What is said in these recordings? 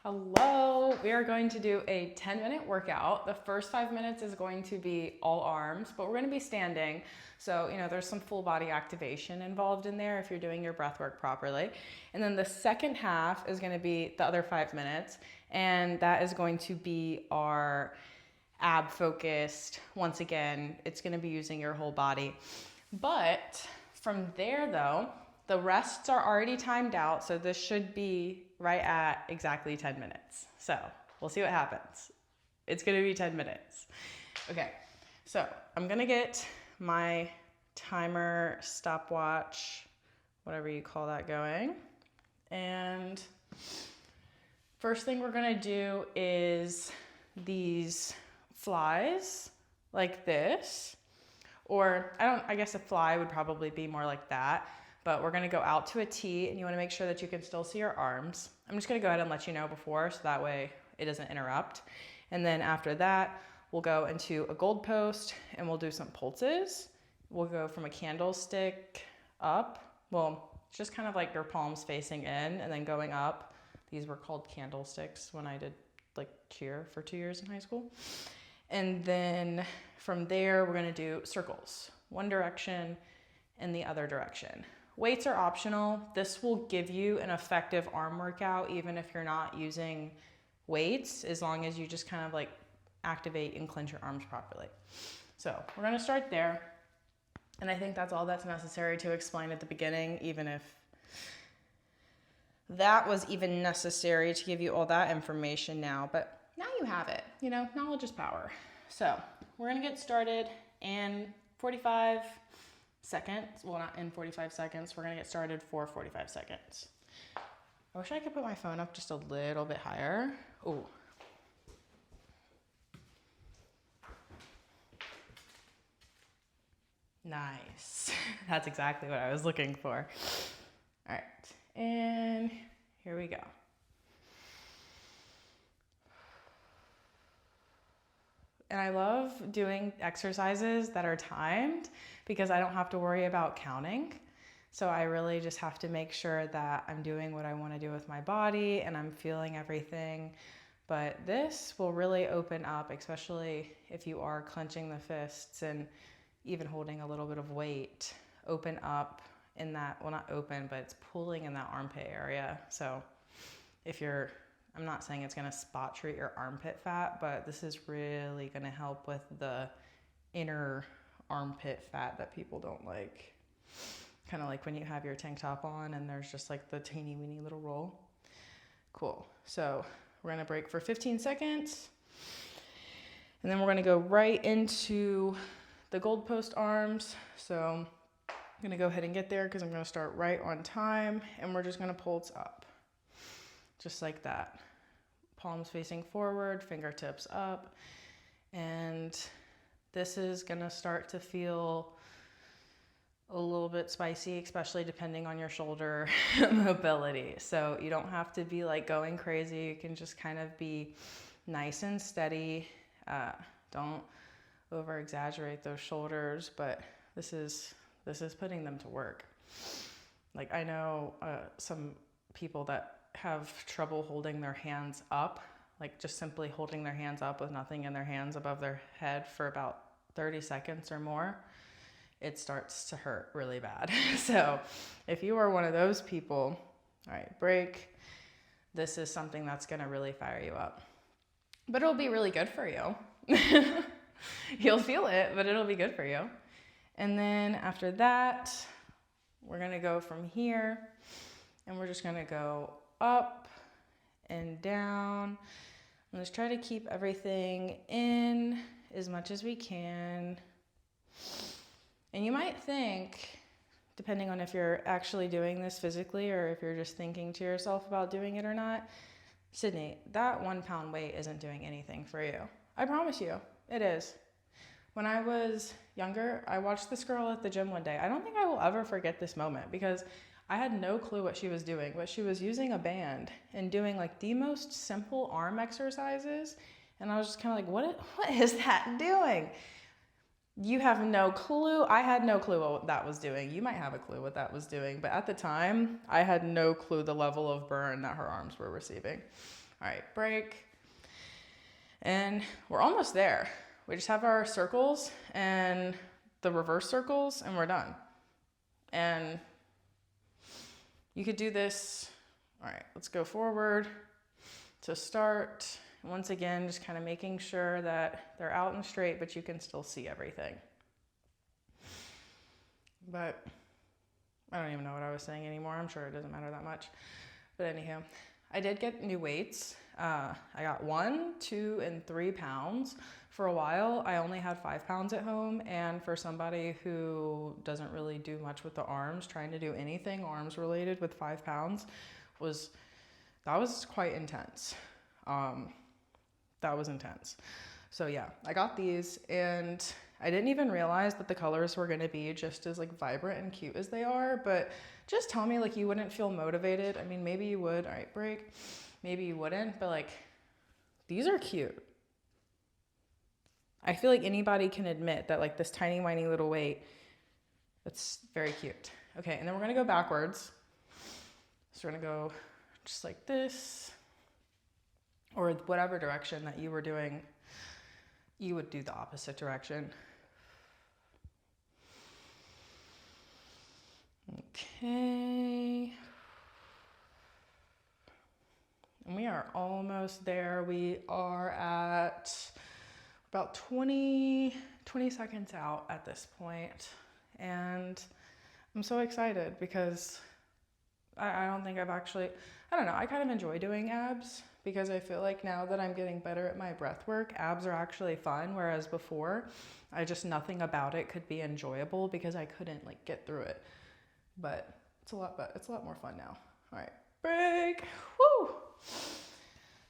Hello, we are going to do a 10-minute workout. The first 5 minutes is going to be all arms, but we're going to be standing. So, there's some full body activation involved in there if you're doing your breath work properly. And then the second half is going to be the other 5 minutes, and that is going to be our ab focused. Once again, it's going to be using your whole body. But from there though, the rests are already timed out, so this should be right at exactly 10 minutes. So we'll see what happens. It's gonna be 10 minutes. Okay, so I'm gonna get my timer, stopwatch, whatever you call that going. And first thing we're gonna do is these flies like this, or I guess a fly would probably be more like that. But we're gonna go out to a T, and you wanna make sure that you can still see your arms. I'm just gonna go ahead and let you know before, so that way it doesn't interrupt. And then after that, we'll go into a gold post, and we'll do some pulses. We'll go from a candlestick up. Well, it's just kind of like your palms facing in, and then going up. These were called candlesticks when I did cheer for 2 years in high school. And then from there, we're gonna do circles. One direction and the other direction. Weights are optional. This will give you an effective arm workout even if you're not using weights, as long as you just kind of activate and clench your arms properly. So we're gonna start there. And I think that's all that's necessary to explain at the beginning, even if that was even necessary to give you all that information now. But now you have it, knowledge is power. So we're gonna get started in 45 seconds. Well, not in 45 seconds. We're gonna get started for 45 seconds. I wish I could put my phone up just a little bit higher. Ooh. Nice. That's exactly what I was looking for. All right, and here we go. And I love doing exercises that are timed because I don't have to worry about counting. So I really just have to make sure that I'm doing what I want to do with my body and I'm feeling everything. But this will really open up, especially if you are clenching the fists and even holding a little bit of weight, open up in that, well, not open, but it's pulling in that armpit area. So I'm not saying it's gonna spot treat your armpit fat, but this is really gonna help with the inner armpit fat that people don't like. Kind of like when you have your tank top on and there's just the teeny weeny little roll. Cool. So we're gonna break for 15 seconds. And then we're gonna go right into the gold post arms. So I'm gonna go ahead and get there because I'm gonna start right on time, and we're just gonna pulse up. Just like that. Palms facing forward, fingertips up. And this is gonna start to feel a little bit spicy, especially depending on your shoulder mobility. So you don't have to be going crazy. You can just kind of be nice and steady. Don't over exaggerate those shoulders, but this is putting them to work. I know some people that have trouble holding their hands up, just simply holding their hands up with nothing in their hands above their head for about 30 seconds or more. It starts to hurt really bad. So if you are one of those people, all right, break. This is something that's gonna really fire you up. But it'll be really good for you. You'll feel it, but it'll be good for you. And then after that, we're gonna go from here, and we're just gonna go up and down. Let's try to keep everything in as much as we can. And you might think, depending on if you're actually doing this physically or if you're just thinking to yourself about doing it or not, Sydney, that 1 pound weight isn't doing anything for you. I promise you, it is. When I was younger, I watched this girl at the gym one day. I don't think I will ever forget this moment because I had no clue what she was doing, but she was using a band and doing the most simple arm exercises. And I was just kind of what is that doing? You have no clue. I had no clue what that was doing. You might have a clue what that was doing, but at the time, I had no clue the level of burn that her arms were receiving. All right, break. And we're almost there. We just have our circles and the reverse circles and we're done. And you could do this. All right, let's go forward to start. Once again, just kind of making sure that they're out and straight, but you can still see everything. But I don't even know what I was saying anymore. I'm sure it doesn't matter that much. But anyhow, I did get new weights. I got 1, 2, and 3 pounds. For a while, I only had 5 pounds at home. And for somebody who doesn't really do much with the arms, trying to do anything arms related with 5 pounds was quite intense. That was intense. So yeah, I got these and I didn't even realize that the colors were gonna be just as like vibrant and cute as they are, but just tell me like you wouldn't feel motivated. I mean, maybe you would, all right, break. Maybe you wouldn't, but like, these are cute. I feel like anybody can admit that like this tiny, whiny little weight, that's very cute. Okay, and then we're gonna go backwards. So we're gonna go just like this, or whatever direction that you were doing, you would do the opposite direction. Okay. And we are almost there. We are at about 20 seconds out at this point. And I'm so excited because I don't think I've actually, I don't know, I kind of enjoy doing abs because I feel like now that I'm getting better at my breath work, abs are actually fun. Whereas before, nothing about it could be enjoyable because I couldn't like get through it. But it's a lot more fun now. All right, break. Woo!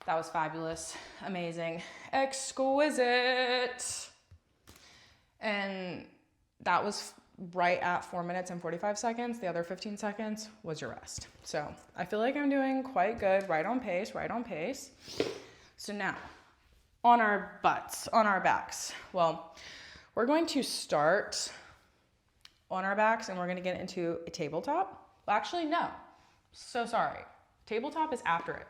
That was fabulous, amazing, exquisite. And that was right at 4 minutes and 45 seconds. The other 15 seconds was your rest. So I feel like I'm doing quite good, right on pace. So now on our butts, on our backs. Well, we're going to start on our backs and we're going to get into a tabletop. Well, actually, no, so sorry. Tabletop is after it.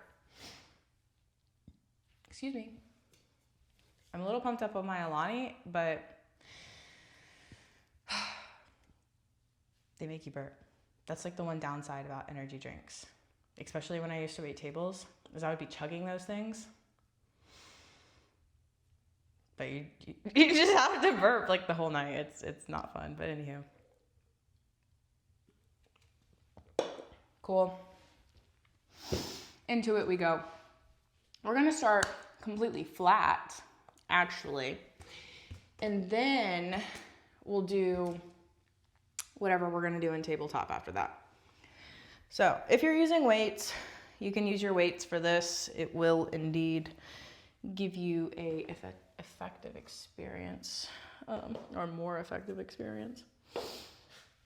Excuse me. I'm a little pumped up on my Alani, but they make you burp. That's like the one downside about energy drinks, especially when I used to wait tables, is I would be chugging those things. But you just have to burp like the whole night. It's not fun, but anywho. Cool. Into it we go. We're gonna start completely flat, actually, and then we'll do whatever we're gonna do in tabletop after that. So if you're using weights, you can use your weights for this. It will indeed give you a effective experience, or more effective experience.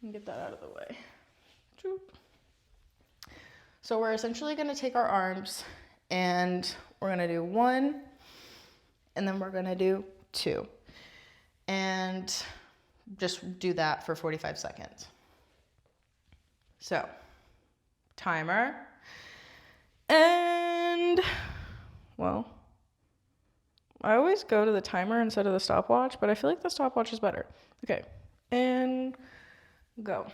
And get that out of the way. So we're essentially gonna take our arms and we're gonna do 1, and then we're gonna do 2. And just do that for 45 seconds. So, timer. And, well, I always go to the timer instead of the stopwatch, but I feel like the stopwatch is better. Okay, and go.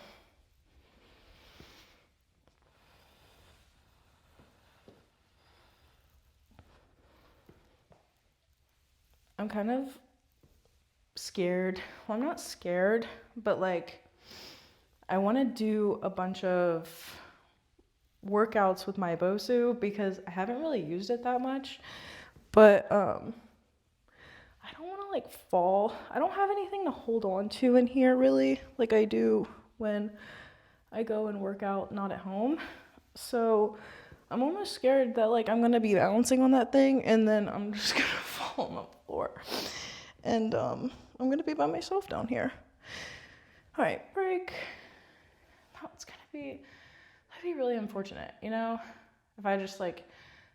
I'm kind of scared. Well, I'm not scared, but like I want to do a bunch of workouts with my Bosu because I haven't really used it that much. But I don't want to like fall. I don't have anything to hold on to in here really, like I do when I go and work out not at home. So I'm almost scared that like I'm gonna be balancing on that thing and then I'm just gonna fall on the floor. And I'm gonna be by myself down here. All right, break. That'd be really unfortunate, you know, if I just like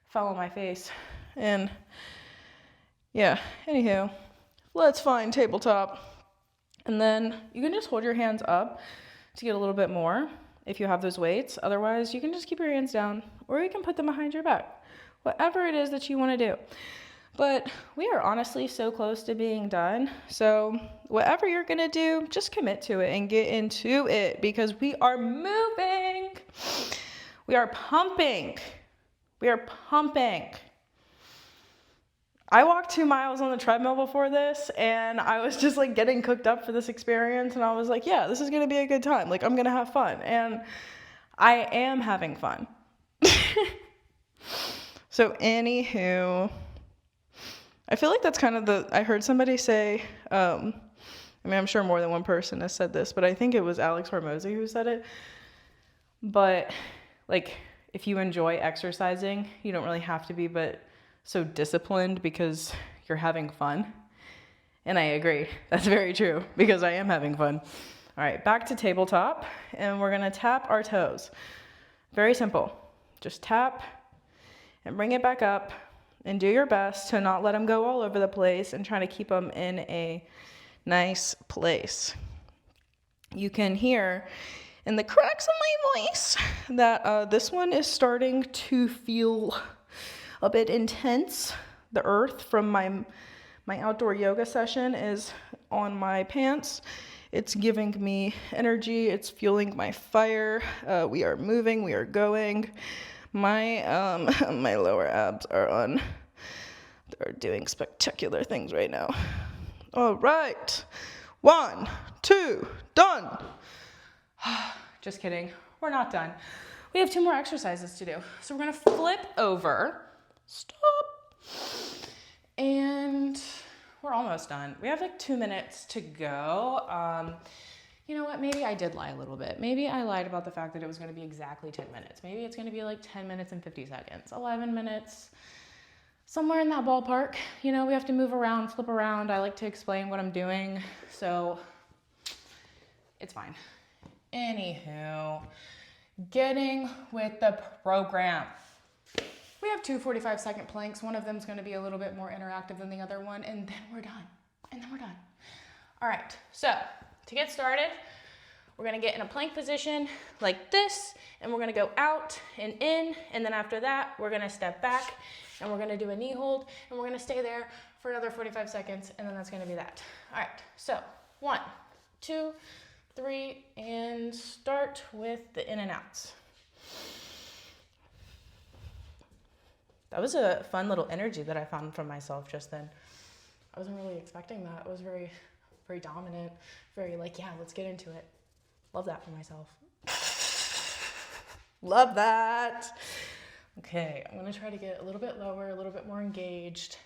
fell on my face. And yeah, anywho, let's find tabletop. And then you can just hold your hands up to get a little bit more if you have those weights. Otherwise, you can just keep your hands down, or you can put them behind your back, whatever it is that you want to do. But we are honestly so close to being done. So whatever you're going to do, just commit to it and get into it, because we are moving. We are pumping. We are pumping. I walked 2 miles on the treadmill before this, and I was just like getting cooked up for this experience. And I was like, yeah, this is going to be a good time. Like, I'm going to have fun. And I am having fun. So anywho, I feel like that's kind of I heard somebody say, I mean, I'm sure more than one person has said this, but I think it was Alex Hormozy who said it. But like, if you enjoy exercising, you don't really have to be but so disciplined because you're having fun. And I agree. That's very true, because I am having fun. All right, back to tabletop, and we're gonna tap our toes. Very simple. Just tap and bring it back up, and do your best to not let them go all over the place and try to keep them in a nice place. You can hear in the cracks of my voice that this one is starting to feel a bit intense. The earth from my outdoor yoga session is on my pants. It's giving me energy. It's fueling my fire. We are moving. We are going. My my lower abs are doing spectacular things right now. All right. 1, 2, done. Just kidding. We're not done. We have 2 more exercises to do. So we're going to flip over. Stop. And we're almost done. We have like 2 minutes to go. You know what? Maybe I did lie a little bit. Maybe I lied about the fact that it was going to be exactly 10 minutes. Maybe it's going to be like 10 minutes and 50 seconds, 11 minutes, somewhere in that ballpark. You know, we have to move around, flip around. I like to explain what I'm doing, so it's fine. Anywho, getting with the program. We have 2 45-second planks. One of them is going to be a little bit more interactive than the other one, and then we're done. All right, so to get started, we're going to get in a plank position like this, and we're going to go out and in, and then after that, we're going to step back, and we're going to do a knee hold, and we're going to stay there for another 45 seconds, and then that's going to be that. All right, so 1, 2, 3, and start with the in and outs. That was a fun little energy that I found from myself just then. I wasn't really expecting that. It was very, very dominant, very like, yeah, let's get into it. Love that for myself. Love that. Okay, I'm gonna try to get a little bit lower, a little bit more engaged,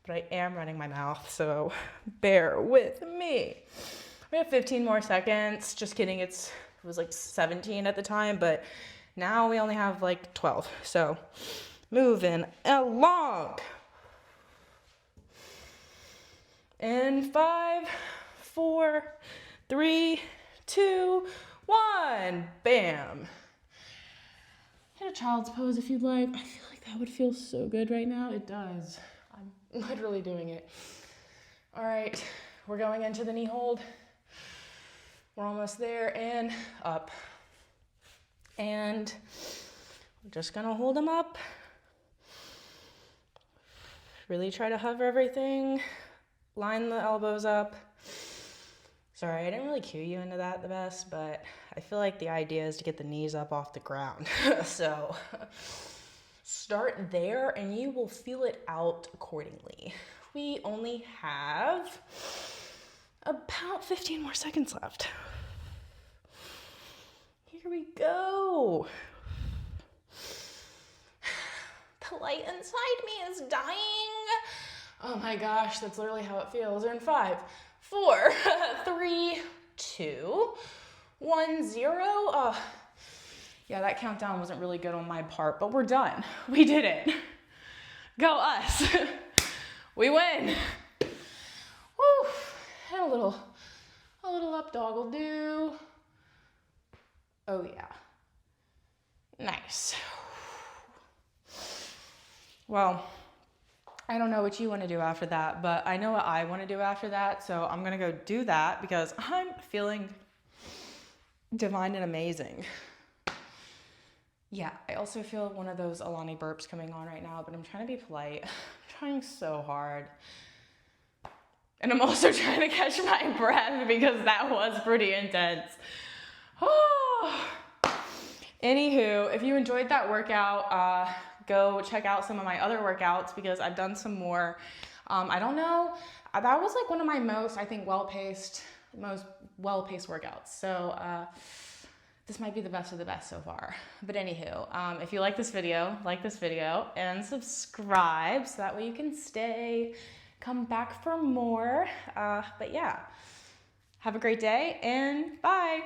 but I am running my mouth, so bear with me. We have 15 more seconds. Just kidding, it was like 17 at the time, but now we only have like 12, so moving along. In 5, 4, 3, 2, 1, bam. Hit a child's pose if you'd like. I feel like that would feel so good right now. It does. I'm literally doing it. All right, we're going into the knee hold. We're almost there, and up. And we're just gonna hold them up. Really try to hover everything. Line the elbows up. Sorry, I didn't really cue you into that the best, but I feel like the idea is to get the knees up off the ground. So start there and you will feel it out accordingly. We only have about 15 more seconds left. Here we go. The light inside me is dying. Oh my gosh, that's literally how it feels. In 5, 4, 3, 2, 1, 0. Oh, yeah, that countdown wasn't really good on my part, but we're done. We did it. Go us. We win. Woo. And a little up dog will do. Oh yeah. Nice. Well, I don't know what you want to do after that, but I know what I want to do after that, so I'm going to go do that because I'm feeling divine and amazing. Yeah, I also feel one of those Alani burps coming on right now, but I'm trying to be polite. I'm trying so hard. And I'm also trying to catch my breath because that was pretty intense. Anywho, if you enjoyed that workout, go check out some of my other workouts because I've done some more. I don't know, that was like one of my most, I think, most well-paced workouts. So this might be the best of the best so far. But anywho, if you like this video and subscribe so that way you can come back for more. But yeah, have a great day and bye.